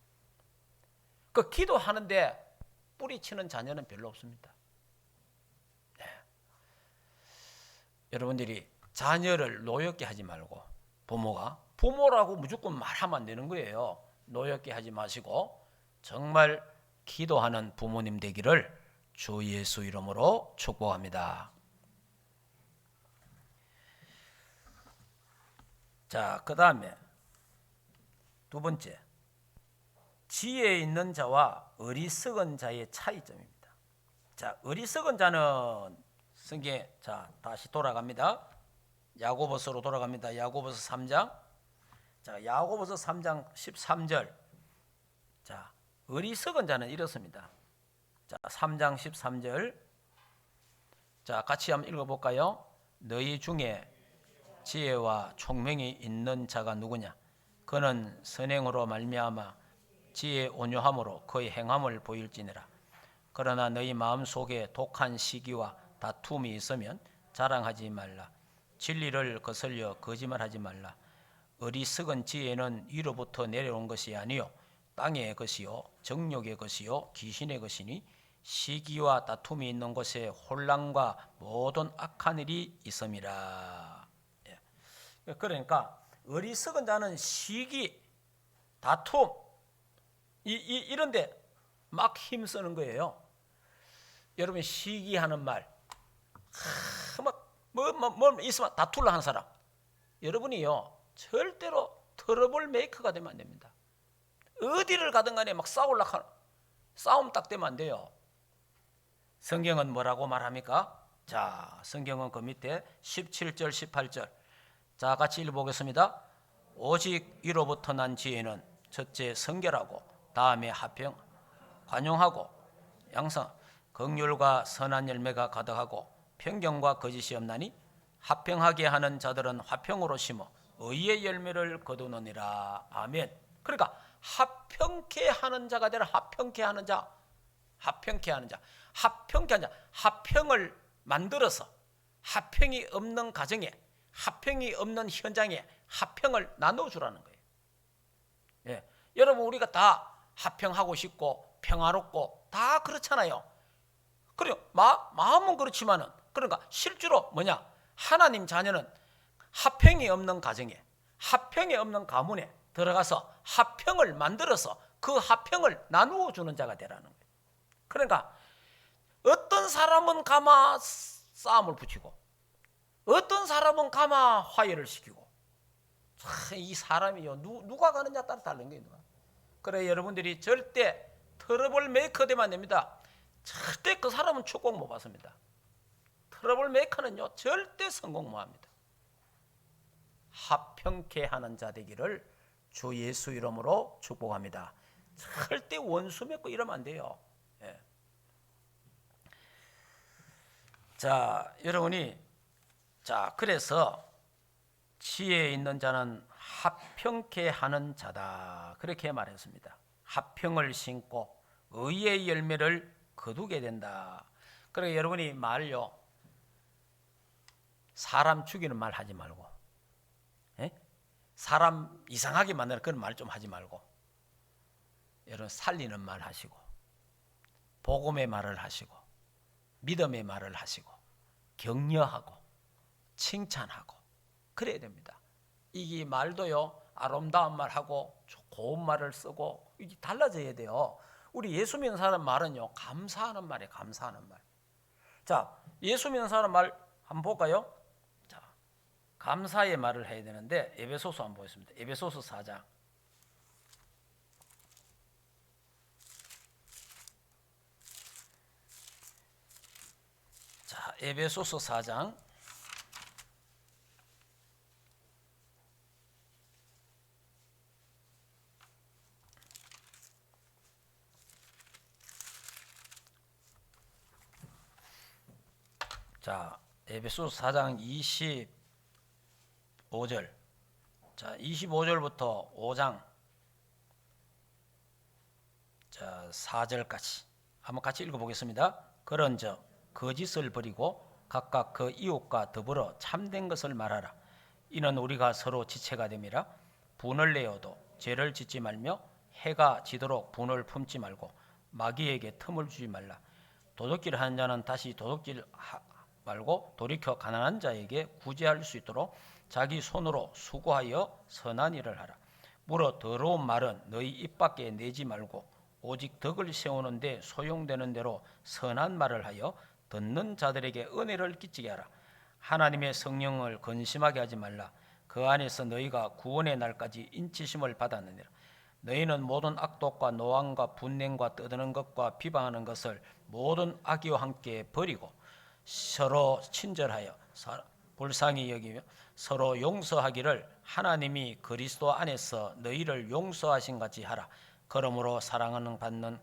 그 기도하는데 뿌리치는 자녀는 별로 없습니다. 네. 여러분들이 자녀를 노엽게 하지 말고 부모라고 무조건 말하면 안 되는 거예요. 노엽게 하지 마시고 정말 기도하는 부모님 되기를 주 예수 이름으로 축복합니다. 자, 그 다음에 두 번째, 지혜 있는 자와 어리석은 자의 차이점입니다. 자, 어리석은 자는 성경에 자 다시 돌아갑니다. 야고보서로 돌아갑니다. 야고보서 3장. 자, 야고보서 3장 13절. 자, 어리석은 자는 이렇습니다. 자, 3장 13절. 자, 같이 한번 읽어볼까요? 너희 중에 지혜와 총명이 있는 자가 누구냐? 그는 선행으로 말미암아 지혜 온유함으로 그의 행함을 보일지니라. 그러나 너희 마음속에 독한 시기와 다툼이 있으면 자랑하지 말라. 진리를 거슬려 거짓말하지 말라. 어리석은 지혜는 위로부터 내려온 것이 아니요 땅의 것이요 정욕의 것이요 귀신의 것이니 시기와 다툼이 있는 곳에 혼란과 모든 악한 일이 있음이라. 그러니까 어리석은 자는 시기, 다툼 이런데 막 힘쓰는 거예요. 여러분 시기하는 말, 뭐 있으면 다툴라 하는 사람, 여러분이요 절대로 트러블 메이커가 되면 안 됩니다. 어디를 가든 간에 막 싸움 딱 되면 안 돼요. 성경은 뭐라고 말합니까? 자, 성경은 그 밑에 17절 18절 자 같이 읽어보겠습니다. 오직 위로부터 난 지혜는 첫째 성결하고 다음에 화평, 관용하고 양성, 긍휼과 선한 열매가 가득하고 편견과 거짓이 없나니 화평하게 하는 자들은 화평으로 심어 의의 열매를 거두느니라. 아멘. 그러니까 화평케 하는 자가 되라. 화평케 하는 자, 화평케 하는 자, 화평케 하는 자, 화평을 만들어서 화평이 없는 가정에, 화평이 없는 현장에 화평을 나눠주라는 거예요. 예. 여러분 우리가 다 화평하고 싶고 평화롭고 다 그렇잖아요. 그리고 마음은 그렇지만은 그러니까 실제로 뭐냐? 하나님 자녀는 화평이 없는 가정에, 화평이 없는 가문에 들어가서 화평을 만들어서 그 화평을 나누어 주는 자가 되라는 거예요. 그러니까 어떤 사람은 가마 싸움을 붙이고 어떤 사람은 가마 화해를 시키고 이 사람이요 누가 가느냐 따라 다른 거예요. 그래 여러분들이 절대 트러블 메이커 되면 안 됩니다. 절대 그 사람은 축복 못 받습니다. 트러블 메이커는요 절대 성공 못 합니다. 화평케 하는 자 되기를 주 예수 이름으로 축복합니다. 절대 원수 맺고 이러면 안 돼요. 예. 자, 여러분이 자 그래서 지혜 있는 자는 화평케 하는 자다 그렇게 말했습니다. 화평을 심고 의의 열매를 거두게 된다. 그러니까 여러분이 말요 사람 죽이는 말 하지 말고, 예? 사람 이상하게 만드는 그런 말 좀 하지 말고, 여러분 살리는 말 하시고, 복음의 말을 하시고, 믿음의 말을 하시고, 격려하고, 칭찬하고, 그래야 됩니다. 이 말도요 아름다운 말하고 고운 말을 쓰고 이게 달라져야 돼요. 우리 예수 믿는 사람 말은요 감사하는 말이에요. 감사하는 말. 자, 예수 믿는 사람 말 한번 볼까요? 자, 감사의 말을 해야 되는데 에베소서 한번 보겠습니다. 에베소서 4장. 자, 에베소서 4장. 자, 에베소서 4장 5절. 자, 25절부터 5장 자, 4절까지 한번 같이 읽어보겠습니다. 그런즉 거짓을 버리고 각각 그 이웃과 더불어 참된 것을 말하라. 이는 우리가 서로 지체가 됨이라. 분을 내어도 죄를 짓지 말며 해가 지도록 분을 품지 말고 마귀에게 틈을 주지 말라. 도둑질 하는 자는 다시 도둑질 말고 돌이켜 가난한 자에게 구제할 수 있도록 자기 손으로 수고하여 선한 일을 하라. 물어 더러운 말은 너희 입 밖에 내지 말고 오직 덕을 세우는 데 소용되는 대로 선한 말을 하여 듣는 자들에게 은혜를 끼치게 하라. 하나님의 성령을 근심하게 하지 말라. 그 안에서 너희가 구원의 날까지 인치심을 받았느니라. 너희는 모든 악독과 노함과 분냉과 떠드는 것과 비방하는 것을 모든 악의와 함께 버리고 서로 친절하여 불쌍히 여기며 서로 용서하기를 하나님이 그리스도 안에서 너희를 용서하신 같이 하라. 그러므로 사랑하는 받는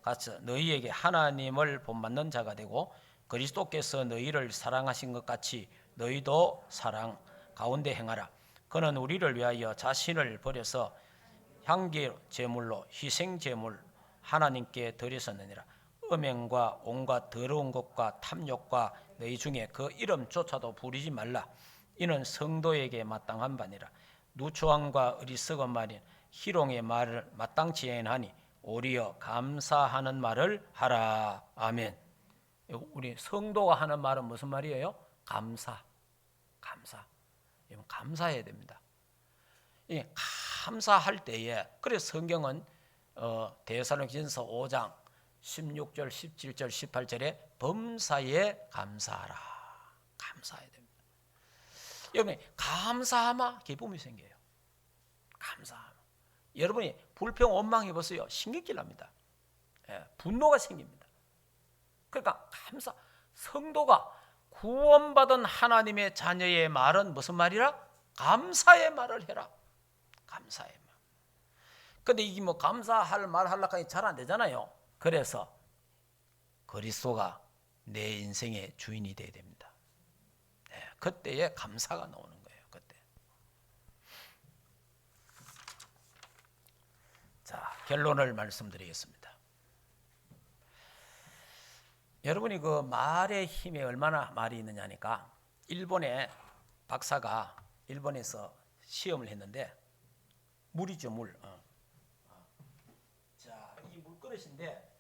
같이 너희에게 하나님을 본받는 자가 되고 그리스도께서 너희를 사랑하신 것 같이 너희도 사랑 가운데 행하라. 그는 우리를 위하여 자신을 버려서 향기 제물로 희생 제물 하나님께 드렸었느니라. 음행과 온갖 더러운 것과 탐욕과 너희 중에 그 이름조차도 부리지 말라. 이는 성도에게 마땅한 바니라. 누추함과 어리석은 말인 희롱의 말을 마땅치 아니하니 오히려 감사하는 말을 하라. 아멘. 우리 성도가 하는 말은 무슨 말이에요? 감사. 감사해야 됩니다. 감사할 때에 그래서 성경은 데살로니가전서 5장 16절, 17절, 18절에 범사에 감사하라. 감사해야 됩니다. 여러분 감사하면 기쁨이 생겨요. 감사하면 여러분이 불평 원망해 보세요. 신경질 납니다. 분노가 생깁니다. 그러니까 성도가 구원받은 하나님의 자녀의 말은 무슨 말이라? 감사의 말을 해라. 감사의 말. 근데 이게 뭐 감사할 말 하려고 하니 잘 안 되잖아요. 그래서 그리스도가 내 인생의 주인이 되어야 됩니다. 그때에 감사가 나오는 거예요. 그때. 자, 결론을 말씀드리겠습니다. 여러분이 그 말의 힘에 얼마나 말이 있느냐니까 일본의 박사가 일본에서 시험을 했는데 물이죠, 물. 자, 이 물그릇인데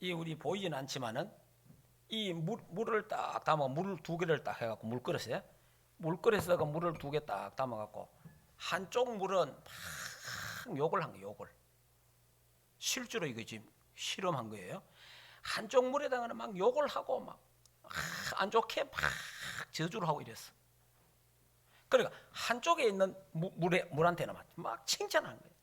이 우리 보이진 않지만은 이 물을 딱 담아 물을 두 개를 딱 해갖고 물그릇에다가 물을 두 개 딱 담아갖고 한쪽 물은 막 욕을 한 거예요. 욕을 실제로 이거 지금 실험한 거예요. 한쪽 물에다가는 막 욕을 하고 막 안 좋게 막 저주를 하고 이랬어. 그러니까 한쪽에 있는 물한테는 막 칭찬하는 거예요.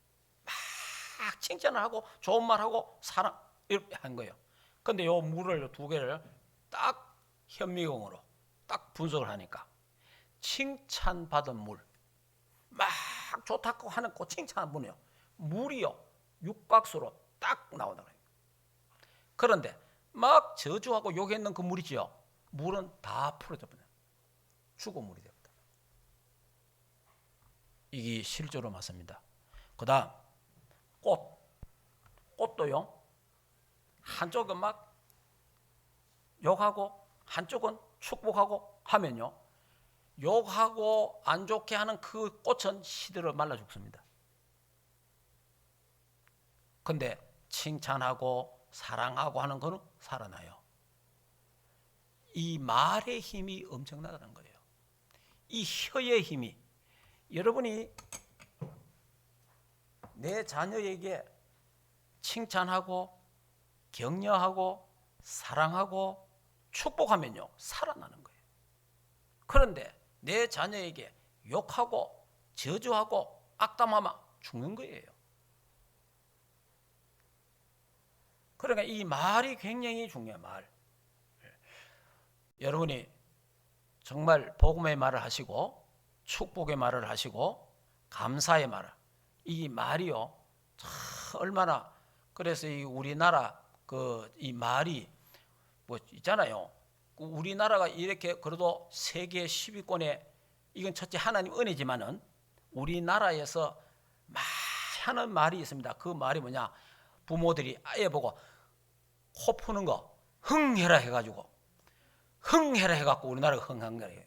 막 칭찬을 하고 좋은 말하고 사랑 이렇게 한 거예요. 근데 요 물을 두 개를 딱 현미경으로 딱 분석을 하니까 칭찬받은 물, 막 좋다고 하는 그 칭찬한 분이요. 물이요 육각수로 딱 나오더라고요. 그런데 막 저주하고 욕했는 그 물이지요. 물은 다 풀어져 버려요. 죽은 물이 됩니다. 이게 실제로 맞습니다. 그다음 꽃도요. 한쪽은 막 욕하고 한쪽은 축복하고 하면요. 욕하고 안 좋게 하는 그 꽃은 시들어 말라 죽습니다. 근데 칭찬하고 사랑하고 하는 거는 살아나요. 이 말의 힘이 엄청나다는 거예요. 이 혀의 힘이 여러분이 내 자녀에게 칭찬하고 격려하고 사랑하고 축복하면요 살아나는 거예요. 그런데 내 자녀에게 욕하고 저주하고 악담하면 죽는 거예요. 그러니까 이 말이 굉장히 중요해요. 말. 여러분이 정말 복음의 말을 하시고 축복의 말을 하시고 감사의 말을 이 말이요 얼마나 그래서 이 우리나라 이 말이 뭐 있잖아요. 우리나라가 이렇게 그래도 세계 10위권에 이건 첫째 하나님 은혜지만은 우리나라에서 많이 하는 말이 있습니다. 그 말이 뭐냐? 부모들이 아예 보고 코 푸는 거 흥해라 해가지고 흥해라 해갖고 우리나라가 흥한 거예요.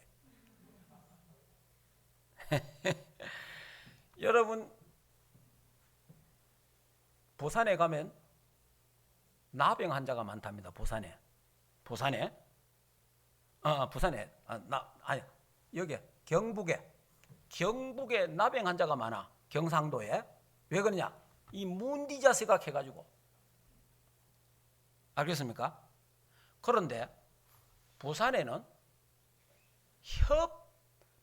여러분 부산에 가면 나병 환자가 많답니다. 부산에 아니 여기 경북에 나병 환자가 많아. 경상도에 왜 그러냐? 이 문디자 생각해가지고 알겠습니까? 그런데 부산에는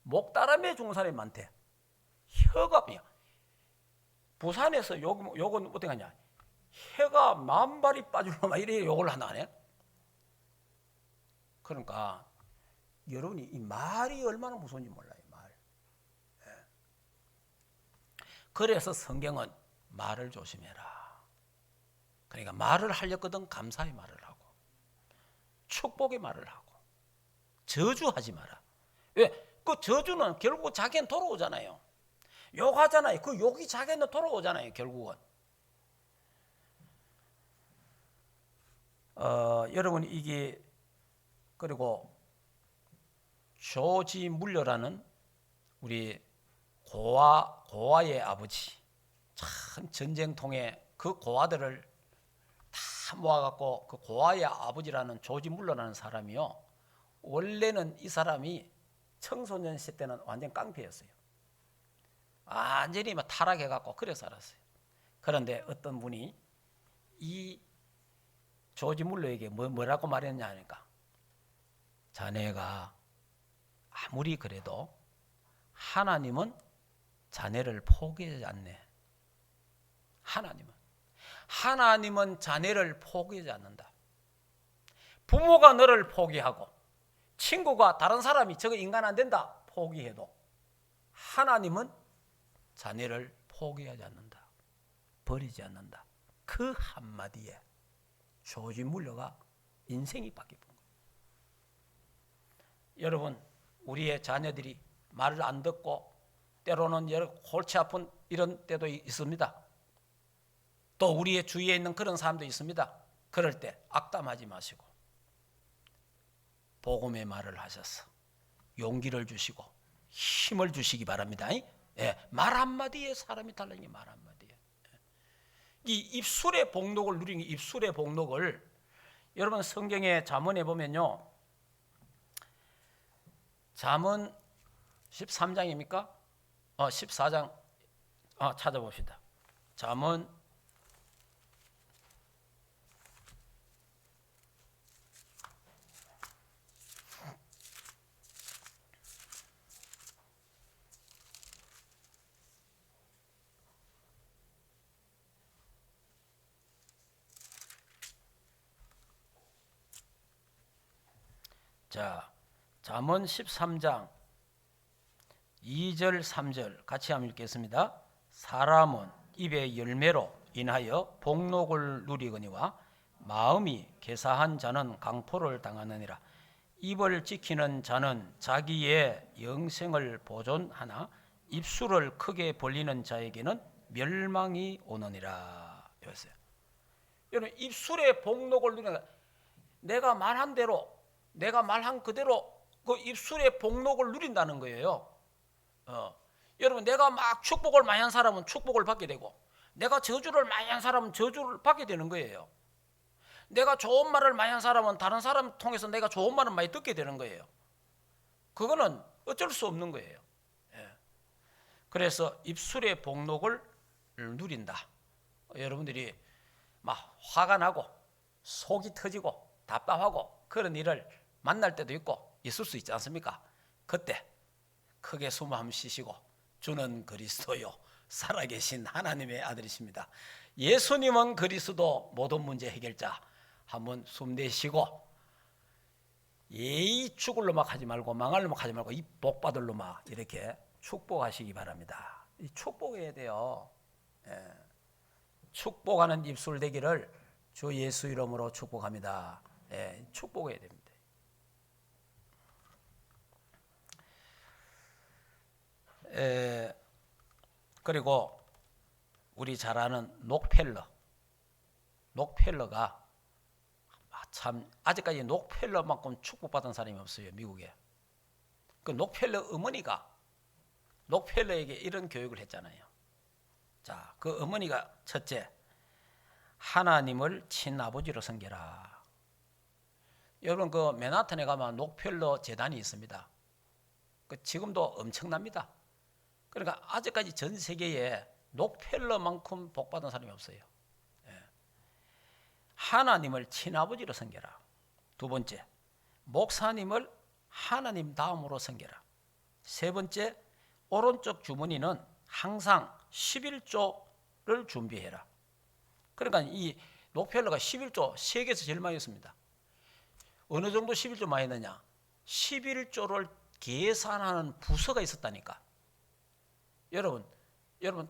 목다람에 죽는 사람이 많대. 혀가 부산에서 요건 어떻게 하냐? 혀가 만발이 빠질로 막 이래 욕을 하네. 그러니까 여러분이 이 말이 얼마나 무서운지 몰라요. 말. 그래서 성경은 말을 조심해라. 그러니까 말을 하려거든 감사의 말을 하고 축복의 말을 하고 저주하지 마라. 왜? 그 저주는 결국 자기는 돌아오잖아요. 욕하잖아요. 그 욕이 자기는 돌아오잖아요. 결국은. 여러분 이게 그리고 조지물러라는 우리 고아의 아버지 참 전쟁통에 그 고아들을 다 모아갖고 그 고아의 아버지라는 조지물러라는 사람이요. 원래는 이 사람이 청소년 시대는 완전 깡패였어요. 완전히 막 타락해갖고 그래 살았어요. 그런데 어떤 분이 이 조지물러에게 뭐라고 말했냐 하니까 자네가 아무리 그래도 하나님은 자네를 포기하지 않네. 하나님은 자네를 포기하지 않는다. 부모가 너를 포기하고 친구가 다른 사람이 저거 인간 안 된다 포기해도 하나님은 자네를 포기하지 않는다. 버리지 않는다. 그 한마디에 조지물러가 인생이 바뀌는 거예요. 여러분 우리의 자녀들이 말을 안 듣고 때로는 여러 골치 아픈 이런 때도 있습니다. 또 우리의 주위에 있는 그런 사람도 있습니다. 그럴 때 악담하지 마시고 복음의 말을 하셔서 용기를 주시고 힘을 주시기 바랍니다. 말 한마디에 사람이 달라진 게 말 한마디에. 이 입술의 복록을 누리는 입술의 복록을 여러분 성경의 잠언에 보면요. 잠언 13장입니까? 14장 찾아봅시다. 잠언 13장 2절 3절 같이 한번 읽겠습니다. 사람은 입의 열매로 인하여 복록을 누리거니와 마음이 개사한 자는 강포를 당하느니라. 입을 지키는 자는 자기의 영생을 보존하나 입술을 크게 벌리는 자에게는 멸망이 오느니라. 여보세요. 여러분 입술의 복록을 누리는 내가 말한 대로 내가 말한 그대로 그 입술의 복록을 누린다는 거예요. 여러분 내가 막 축복을 많이 한 사람은 축복을 받게 되고 내가 저주를 많이 한 사람은 저주를 받게 되는 거예요. 내가 좋은 말을 많이 한 사람은 다른 사람 통해서 내가 좋은 말을 많이 듣게 되는 거예요. 그거는 어쩔 수 없는 거예요. 그래서 입술의 복록을 누린다. 여러분들이 막 화가 나고 속이 터지고 답답하고 그런 일을 만날 때도 있고 있을 수 있지 않습니까? 그때 크게 숨 한번 쉬시고 주는 그리스도요 살아계신 하나님의 아들이십니다. 예수님은 그리스도 모든 문제 해결자. 한번 숨 내쉬고 예의 죽을 놈막 하지 말고 망할 놈막 하지 말고 이 복 받을 놈막 이렇게 축복하시기 바랍니다. 이 축복해야 돼요. 축복하는 입술 되기를 주 예수 이름으로 축복합니다. 축복해야 됩니다. 그리고 우리 잘 아는 록펠러가 참 아직까지 록펠러만큼 축복받은 사람이 없어요, 미국에. 그 록펠러 어머니가 록펠러에게 이런 교육을 했잖아요. 자, 그 어머니가 첫째, 하나님을 친아버지로 섬겨라. 여러분, 그 맨하탄에 가면 록펠러 재단이 있습니다. 그 지금도 엄청납니다. 그러니까 아직까지 전 세계에 록펠러만큼 복받은 사람이 없어요. 하나님을 친아버지로 섬겨라. 두 번째, 목사님을 하나님 다음으로 섬겨라. 세 번째, 오른쪽 주머니는 항상 11조를 준비해라. 그러니까 이 록펠러가 11조 세계에서 제일 많이 했습니다. 어느 정도 11조 많이 했느냐? 11조를 계산하는 부서가 있었다니까. 여러분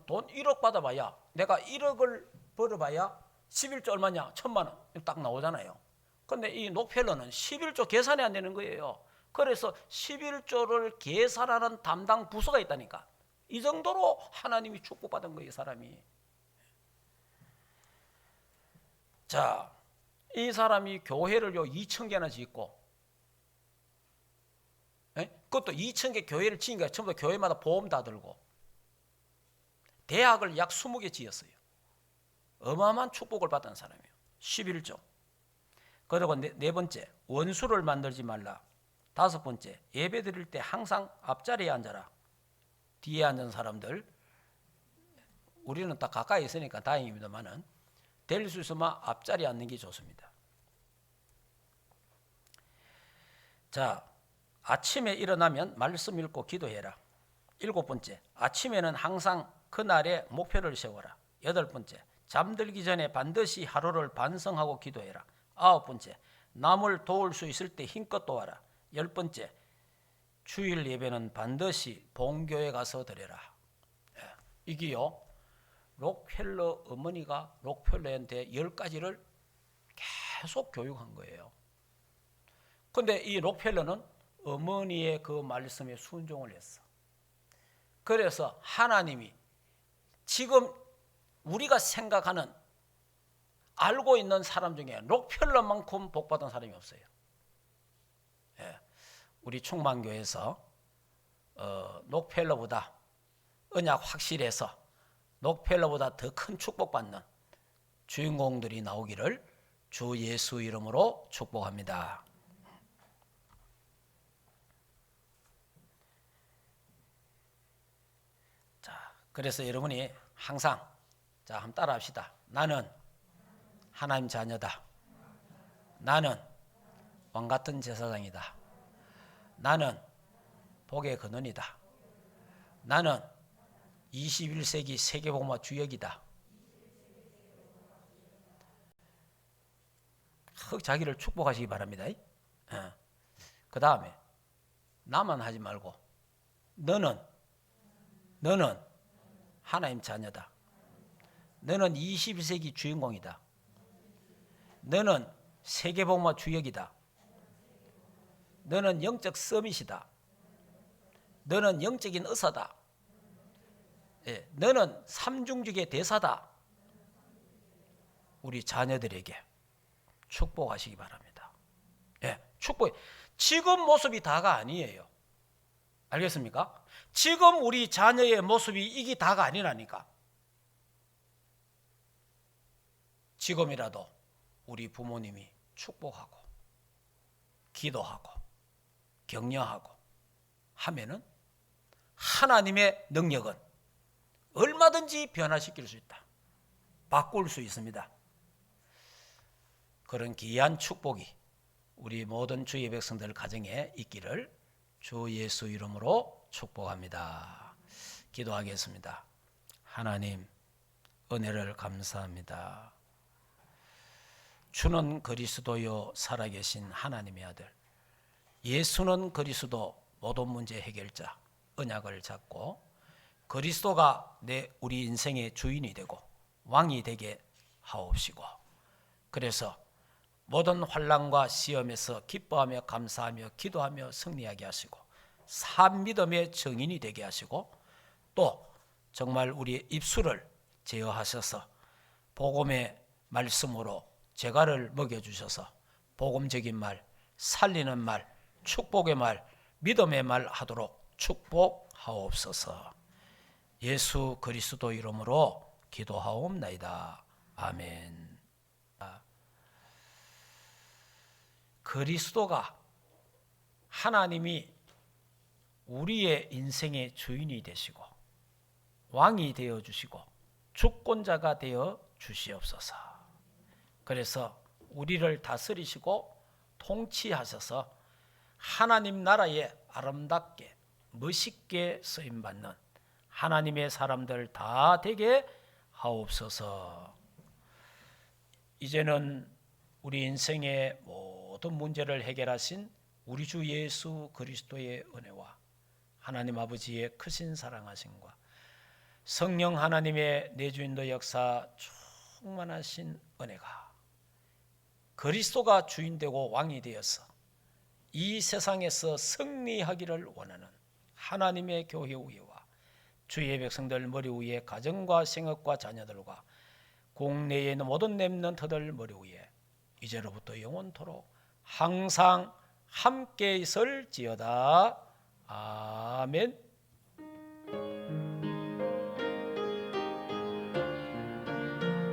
돈 1억 받아봐야, 내가 1억을 벌어봐야 11조 얼마냐? 1,000만 원 딱 나오잖아요. 근데 이 록펠러는 11조 계산이 안 되는 거예요. 그래서 11조를 계산하는 담당 부서가 있다니까. 이 정도로 하나님이 축복받은 거예요, 사람이. 자, 이 사람이 교회를요 2,000개나 짓고, 그것도 2,000개 교회를 지으니까 전부 다 교회마다 보험 다 들고, 대학을 약 20개 지었어요. 어마어마한 축복을 받은 사람이에요. 11조. 그리고 네 번째, 원수를 만들지 말라. 다섯 번째, 예배 드릴 때 항상 앞자리에 앉아라. 뒤에 앉은 사람들, 우리는 딱 가까이 있으니까 다행입니다만은 될 수 있으면 앞자리에 앉는 게 좋습니다. 자, 아침에 일어나면 말씀 읽고 기도해라. 일곱 번째, 아침에는 항상 그날의 목표를 세워라. 여덟 번째, 잠들기 전에 반드시 하루를 반성하고 기도해라. 아홉 번째, 남을 도울 수 있을 때 힘껏 도와라. 열 번째, 주일 예배는 반드시 본교에 가서 드려라. 이게요, 록펠러 어머니가 록펠러한테 10가지를 계속 교육한 거예요. 근데 이 록펠러는 어머니의 그 말씀에 순종을 했어. 그래서 하나님이 지금 우리가 생각하는, 알고 있는 사람 중에 록펠러만큼 복받은 사람이 없어요. 우리 충만교회에서 록펠러보다 언약 확실해서 록펠러보다 더 큰 축복받는 주인공들이 나오기를 주 예수 이름으로 축복합니다. 자, 그래서 여러분이 항상, 자, 한번 따라 합시다. 나는 하나님 자녀다. 나는 왕같은 제사장이다. 나는 복의 근원이다. 나는 21세기 세계복음화 주역이다. 자기를 축복하시기 바랍니다. 그 다음에 나만 하지 말고 너는 하나님 자녀다. 너는 21세기 주인공이다. 너는 세계복음화 주역이다. 너는 영적 서밋이다. 너는 영적인 의사다. 너는 삼중직의 대사다. 우리 자녀들에게 축복하시기 바랍니다. 축복. 지금 모습이 다가 아니에요. 알겠습니까? 지금 우리 자녀의 모습이 이게 다가 아니라니까. 지금이라도 우리 부모님이 축복하고 기도하고 격려하고 하면은 하나님의 능력은 얼마든지 변화시킬 수 있다. 바꿀 수 있습니다. 그런 귀한 축복이 우리 모든 주의 백성들 가정에 있기를 주 예수 이름으로 축복합니다. 기도하겠습니다. 하나님, 은혜를 감사합니다. 주는 그리스도요 살아계신 하나님의 아들, 예수는 그리스도 모든 문제 해결자, 언약을 잡고 그리스도가 우리 인생의 주인이 되고 왕이 되게 하옵시고, 그래서 모든 환난과 시험에서 기뻐하며 감사하며 기도하며 승리하게 하시고 산 믿음의 증인이 되게 하시고 또 정말 우리의 입술을 제어하셔서 복음의 말씀으로 제가를 먹여주셔서 복음적인 말, 살리는 말, 축복의 말, 믿음의 말 하도록 축복하옵소서. 예수 그리스도 이름으로 기도하옵나이다. 아멘. 그리스도가 하나님이 우리의 인생의 주인이 되시고 왕이 되어 주시고 주권자가 되어 주시옵소서. 그래서 우리를 다스리시고 통치하셔서 하나님 나라에 아름답게 멋있게 쓰임받는 하나님의 사람들 다 되게 하옵소서. 이제는 우리 인생의 모든 문제를 해결하신 우리 주 예수 그리스도의 은혜와 하나님 아버지의 크신 사랑하심과 성령 하나님의 내주인도 역사 충만하신 은혜가 그리스도가 주인되고 왕이 되어서 이 세상에서 승리하기를 원하는 하나님의 교회 위와 주의 백성들 머리 위에 가정과 생업과 자녀들과 국내에 있는 모든 렘넌트들 머리 위에 이제로부터 영원토록 항상 함께 있을지어다. 아멘.